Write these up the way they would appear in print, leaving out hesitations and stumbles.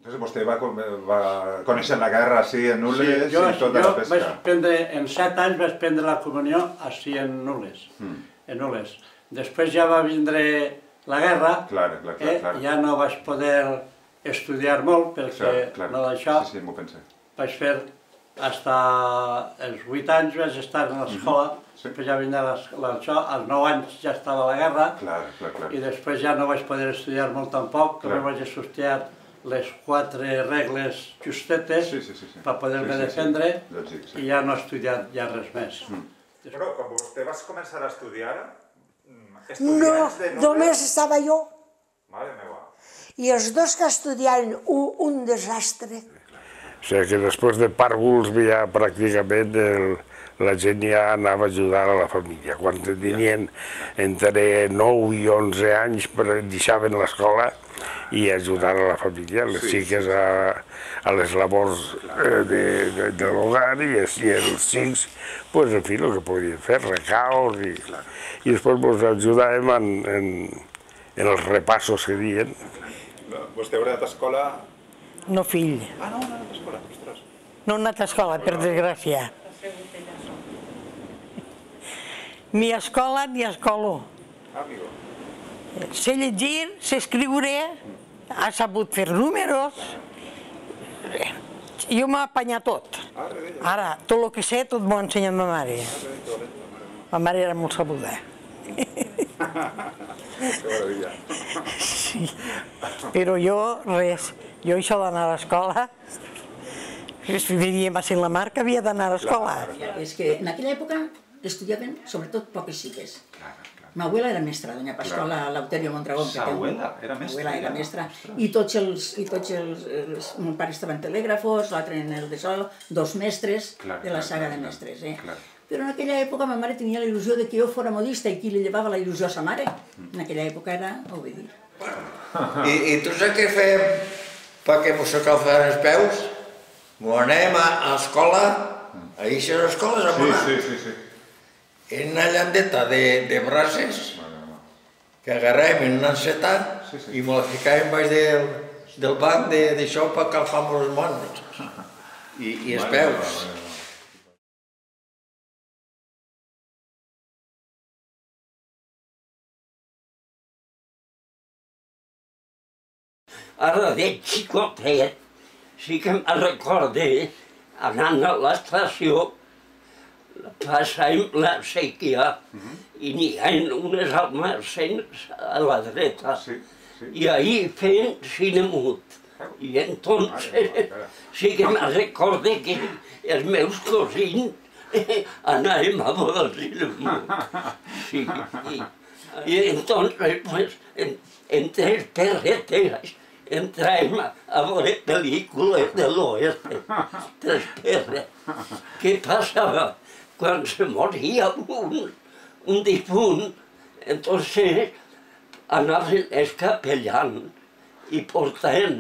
Vostè va conèixer la guerra així en Nules i tota la pesca? Jo en 7 anys vaig prendre la comunió així en Nules. Després ja va vindre la guerra, ja no vaig poder estudiar molt perquè no d'això. Vaig fer fins als 8 anys vaig estar a l'escola, després ja vindrà això, als 9 anys ja estava la guerra i després ja no vaig poder estudiar molt tampoc, també vaig estudiar les 4 regles justetes per poder-me defendre i ja no he estudiat ja res més. Però quan vostè vas començar a estudiar, no, només estava jo. Mare meva. I els dos que estudiaren, un desastre. O sigui que després de pàrvuls ja pràcticament la gent ja anava a ajudar a la família. Quan tenien entre 9 i 11 anys deixaven l'escola i ajudar a la família, les xiques a les labors de l'hogar i els xics, en fi, el que podien fer, recaus i després ens ajudàvem en els repassos que diuen. Vostè haurà anat a escola? No, fill. Ah, no, no ha anat a escola, ostres. No ha anat a escola, per desgràcia. Ni a escola ni a escolo. Ah, amigo. Sé llegir, sé escriure, ha sabut fer números. Jo m'ha apanyat tot. Ara, tot el que sé, tot m'ho ha ensenyat ma mare. Ma mare era molt sabuda. Que meravella. Sí, però jo, res. Jo això d'anar a l'escola, diríem a la Mar que havia d'anar a l'escola. És que en aquella època estudiaven sobretot poques xiques. Ma abuela era mestra, doña Pascola Lauterio Mondragón. Sa abuela era mestra? Abuela era mestra. I tots els... Mon pare estava en telègrafos, l'altre en el de sol, 2 mestres de la saga de mestres. Però en aquella època ma mare tenia la il·lusió de que jo fora modista i qui li llevava la il·lusió a sa mare. En aquella època era obedir. I tu saps què fèiem perquè mos calfaven els peus? M'ho anem a l'escola, a aquestes escoles a Monar. En una llandeta de braces que agarràvem en una enceta i me la ficàvem baix del banc d'això per calfar-me les mans i els peus. Ara de xicotet sí que me'n recorde anant a l'estació, passàvem la sèquia i n'hi ha unes almacens a la dreta i ahir feien cinemut. I entonces sí que me'n recorde que els meus cosins anàvem a veure cinemut. Sí, i entonces pues entre els perretes entràvem a veure pel·lícules de l'oeste, tres perres. Què passava? Quan se moria un difunt, entonces anaven els capellans i portaven,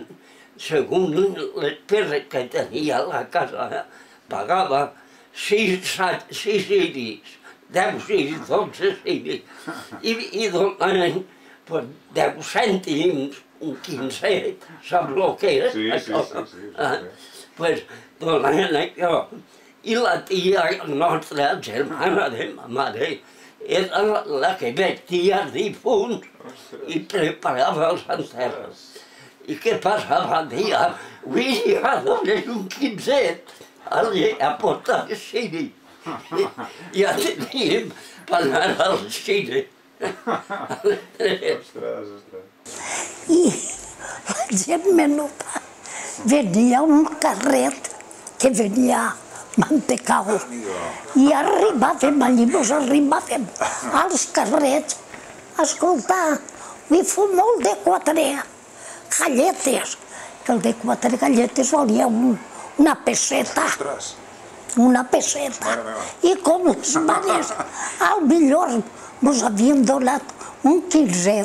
segons les perres que tenia a la casa, pagava 6 ciris, 10 ciris, 12 ciris, i donaven 10 cèntims, un 15, saps el que és? Sí. Doncs donaven això. I la tia nostra, germana de ma mare, era la que vestia els difunts i preparava els enterros. I què passava? Dia, avui ja dones un 15, a portar el cine. Ja teníem per anar al cine. I la gent menuda venia un carret que venia mantecau i arribàvem allí, mos arribàvem als carrets a escoltar, vull fer molt de 4 galletes, que el de 4 galletes valia una peseta, i com les mares al millor mos havien donat un 15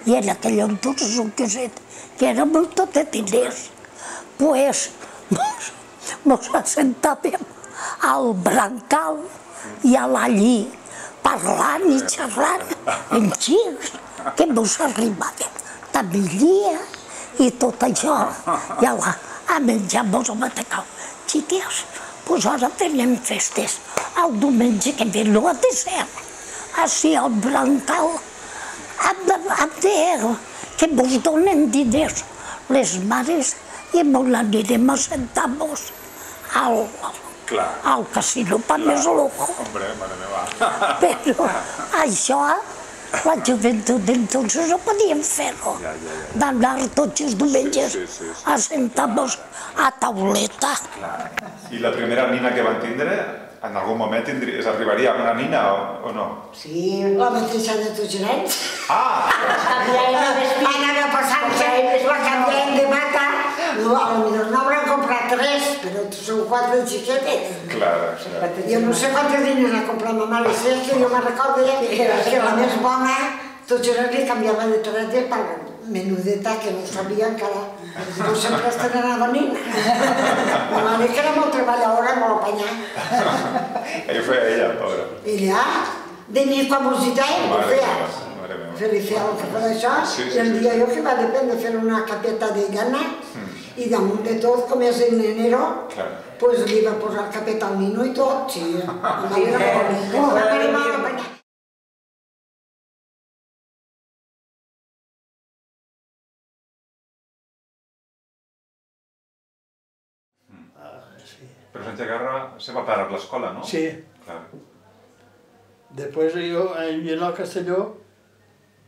i en aquell entonces un 15 que era molt de diners, pues mos assentàvem al brancal i a l'allí, parlant i xerrant en xics, que mos arribàvem tamillia i tot això, i a menjar-nos el matacau. Xiques, doncs ara tenim festes. El diumenge que ve no ha de ser. Així al brancal, ha de que vos donen diners les mares i mos l'anirem a sentar-nos al casino per més lujo. Però això, la joventut d'entonces no podíem fer-ho, d'anar tots els diumenges a sentar-nos a tauleta. I la primera nina que van tindre, en algun moment arribaria una nina o no? Sí, la mateixa de tots nens. Ah! Anava passant-se, la canviant de mata. Potser no hauran comprat 3, però són 4 xiquetes. Clar. Jo no sé quantes nines ha comprat ma mare, sé que jo me'n recordo que la més bona, tots els li canviava de targeta per menudeta, que no sabia encara. No sempre estrenava nina. La mare que era molt treballadora, molt apanyada. Ell ho feia ella, pobra. Ella, de nit quan musitàvem, ho feia. Fer-li fer el que fa això, i el dia jo que va dependre fer una capeta de llana, i damunt de tot, com és en enero, doncs li va posar capeta al nino i tot, sí. La mare m'ha apanyat. Però Sant Segarra se va parar l'escola, no? Sí. Després jo, a Castelló,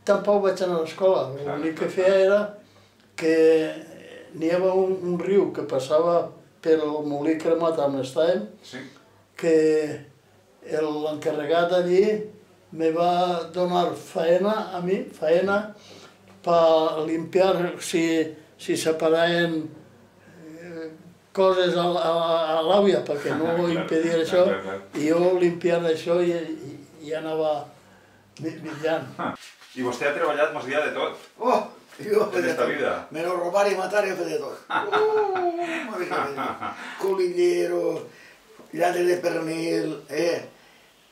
tampoc vaig anar a l'escola. L'únic que feia era que n'hi havia un riu que passava per el molí cremat on estàvem, que l'encarregat allí me va donar faena a mi, faena per limpiar si separaven coses a l'àvia perquè no impedia això, i jo limpiant això i anava mirant. I vostè ha treballat molts dies de tot? Oh, jo he fet de tot. Menos robar i matar he fet de tot. Colillero, lladre de pernil,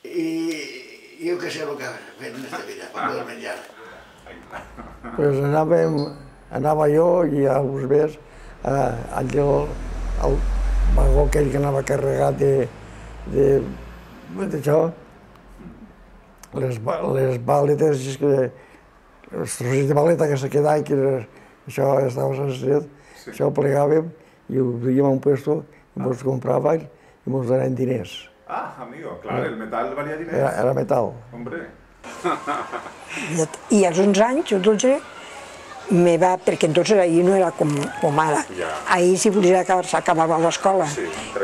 i jo què sé el que he fet en aquesta vida, per poder menjar. Pues anava jo i alguns més al vagó aquell que anava carregat d'això, les baletes, els trossets de baleta que se quedaven, que això estava sencer, això ho plegàvem i ho duíem a un puesto i ens compràvem i ens donaven diners. Ah, amigo, clar, el metal valia diners. Era metal. Hombre. I als 11 anys, o 12, me va, perquè entonces ahir no era com ara. Ahir si volia acabar s'acabava l'escola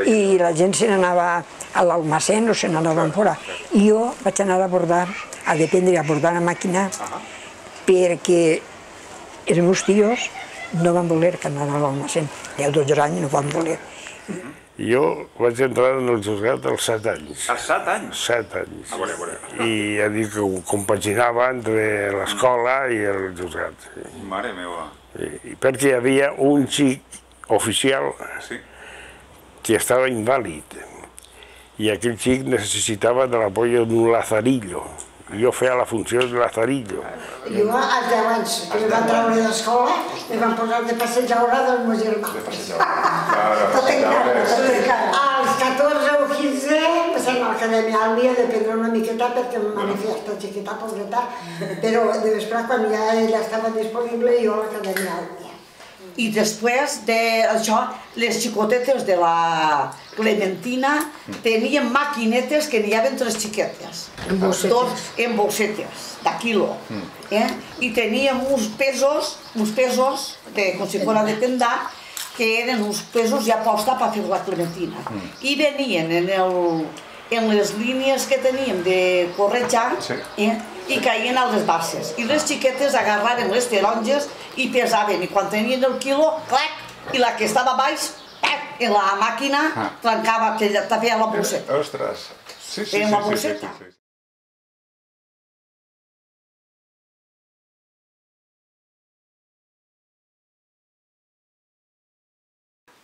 i la gent se n'anava a l'almacén o se n'anaven fora. I jo vaig anar a bordar, a dependre, a bordar a màquina, perquè els meus tios no van voler que anara a l'almacén. Ja als 12 anys no van voler. Jo vaig entrar en el juzgat als 7 anys. Als 7 anys? 7 anys. A veure. I ja dic que ho compaginava entre l'escola i el juzgat. Mare meva. Perquè hi havia un xic oficial que estava invàlid. I aquell xic necessitava de l'apoyo d'un lazarillo. Jo feia la funció de lazarillo. Jo, als 10 anys que em van treure d'escola, em van posar de passejadora dels meus germans. Tot encara. Als 14 o 15 passem a l'acadèmia Àlvia de prendre una miqueta perquè em manifesta xiqueta, pobreta, però de vespre, quan ja ella estava disponible, jo a l'acadèmia Àlvia. I després d'això, les xicotetes de la Clementina tenien maquinetes que n'hi havia 3 xiquetes. En bolsetes, de quilo. I teníem uns pesos, com si fos de tendar, que eren uns pesos ja posta per fer la Clementina. I venien en les línies que teníem de corretjar i caien a les basses. I les xiquetes agarraven les taronges i pesaven. I quan tenien el quilo, clac, i la que estava baix, en la màquina, trencava, que feia la bolseta. Ostres! Sí. Feien la bolseta.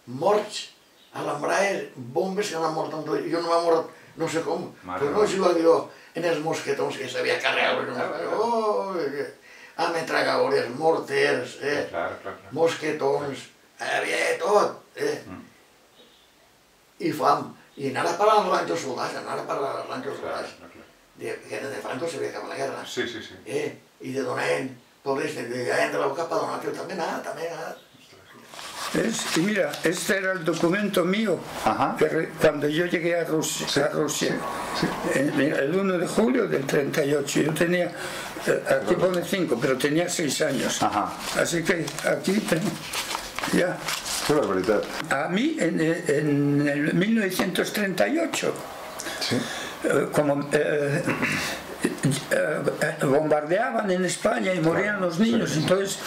Morts a l'embraer, bombes que han mort amb tot. Jo no m'ha mort, no sé com, però no jugava jo en els mosquetons que s'havia carregat. ametralladores, morters, mosquetons, hi havia tot. I fam. I anar a parar als ranxos soldats, que eren de Franco, s'havia acabat la guerra. Sí, sí, sí. I te donaven, pobres, te llegaven de la boca para donarte también nada. Y mira, este era el documento mío, cuando yo llegué a Rusia, el 1 de julio del 38. Yo tenía, aquí pone 5, pero tenía 6 años. Así que aquí tengo, ya. Qué barbaridad. A mí, en el 1938, como bombardeaban en España y morían los niños, entonces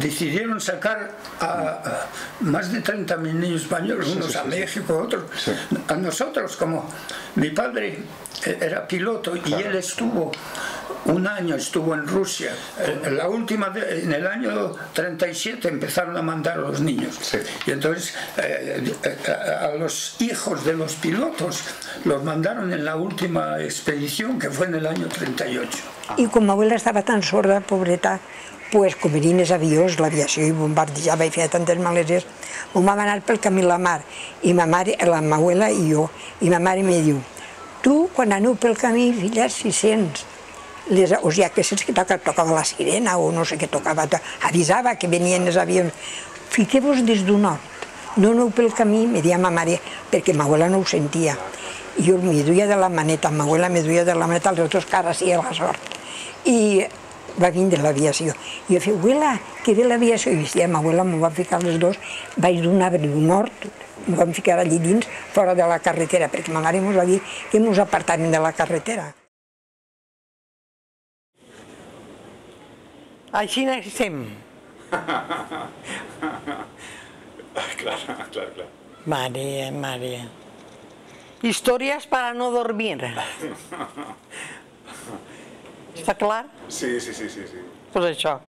decidieron sacar a más de 30.000 niños españoles, unos a México, otros a nosotros. Como mi padre era piloto y él estuvo un año en Rusia, en el año 37 empezaron a mandar a los niños, y entonces a los hijos de los pilotos los mandaron en la última expedición, que fue en el año 38. I com ma abuela estava tan sorda, pobreta, pues com venien els avions, l'aviació i bombardejava i feia tantes maleses, vam anar pel camí a la mar, i ma mare, la ma abuela i jo, i ma mare me diu: tu, quan aneu pel camí, filla, si sents, o sigui, que sents que tocava la sirena o no sé què tocava, avisava que venien els avions, fiqueu-vos des d'un nord, no aneu pel camí, me deia ma mare, perquè ma abuela no ho sentia. I jo me duia de la maneta, ma abuela me duia de la maneta, els altres caras i la sort. I va vindre l'aviació. I jo feia: abuela, que ve l'aviació. I ja, ma abuela m'ho va ficar les dos, vaig d'un arbre d'un nord, m'ho vam ficar allí dins, fora de la carretera, perquè ma mare ens va dir que ens apartàvem de la carretera. Així estem. Clar. María. Historias para no dormir. Està clar? Sí. Pues això.